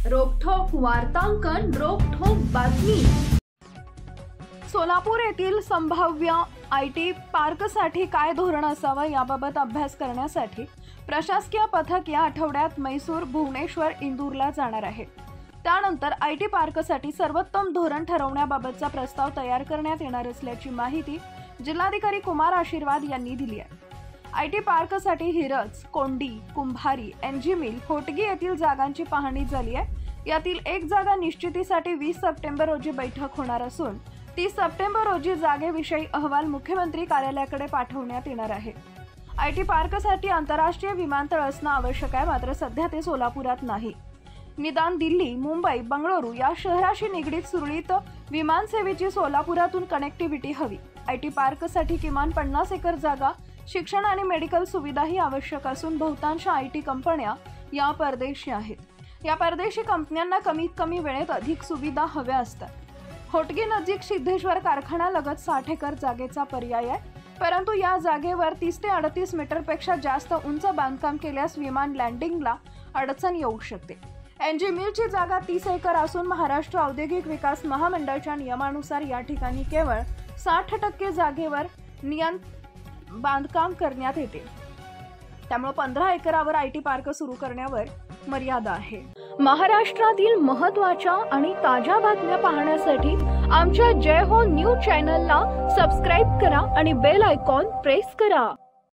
रोखठोक वार्तांकन, रोखठोक बातमी। सोलापूर येथील संभाव्य आयटी पार्कसाठी काय धोरण असावं याबाबत अभ्यास करण्यासाठी प्रशासकीय पथक या आठवड्यात मैसूर, भुवनेश्वर, इंदूरला जाणार आहे। त्यानंतर आयटी पार्कसाठी सर्वोत्तम धोरण ठरवण्याबाबतचा प्रस्ताव तयार करण्यात येणार असल्याची माहिती जिल्हाधिकारी कुमार आशीर्वाद यांनी दिली आहे। आयटी पार्कसाठी हिरज, कोंडी, कुंभारी, एनजी मिल, होटगी येथील जागांची पाहणी झाली आहे। यातील एक जागा निश्चितीसाठी 20 सप्टेंबर रोजी बैठक होणार असून 30 सप्टेंबर रोजी जागेविषयी अहवाल मुख्यमंत्री कार्यालयाकडे पाठवण्यात येणार आहे। आयटी पार्कसाठी आंतरराष्ट्रीय विमानतळ असणं आवश्यक आहे, मात्र सध्या ते सोलापुरात नाही। निदान दिल्ली, मुंबई, बंगळुरू या शहराशी निगडीत सुरळीत विमान सेवेची सोलापुरातून कनेक्टिव्हिटी हवी। आयटी पार्कसाठी किमान 50 एकर जागा, शिक्षण आणि मेडिकल सुविधाही आवश्यक असून बहुतांश आयटी कंपन्या या परदेशी आहेत। या परदेशी कंपन्यांना कमीत कमी वेळेत अधिक सुविधा हव्या असतात। होटगी नजीक सिद्धेश्वर कारखान्यालगत 60 एकर जागेचा पर्याय आहे, परंतु या जागेवर 30 ते 38 मीटरपेक्षा जास्त उंच बांधकाम केल्यास विमान लँडिंगला अडचण येऊ शकते। एनजी मिलची जागा 30 एकर असून महाराष्ट्र औद्योगिक विकास महामंडळाच्या नियमानुसार या ठिकाणी केवळ 60% जागेवर बांधकाम करण्यात येते। त्यामुळे 15 एकरावर आयटी पार्क सुरू करण्यावर मर्यादा आहे। महाराष्ट्रातील महत्त्वाच्या आणि ताज्या बातम्या पाहण्यासाठी आमच्या जय हो न्यूज चॅनलला सबस्क्राइब करा आणि बेल आयकॉन प्रेस करा।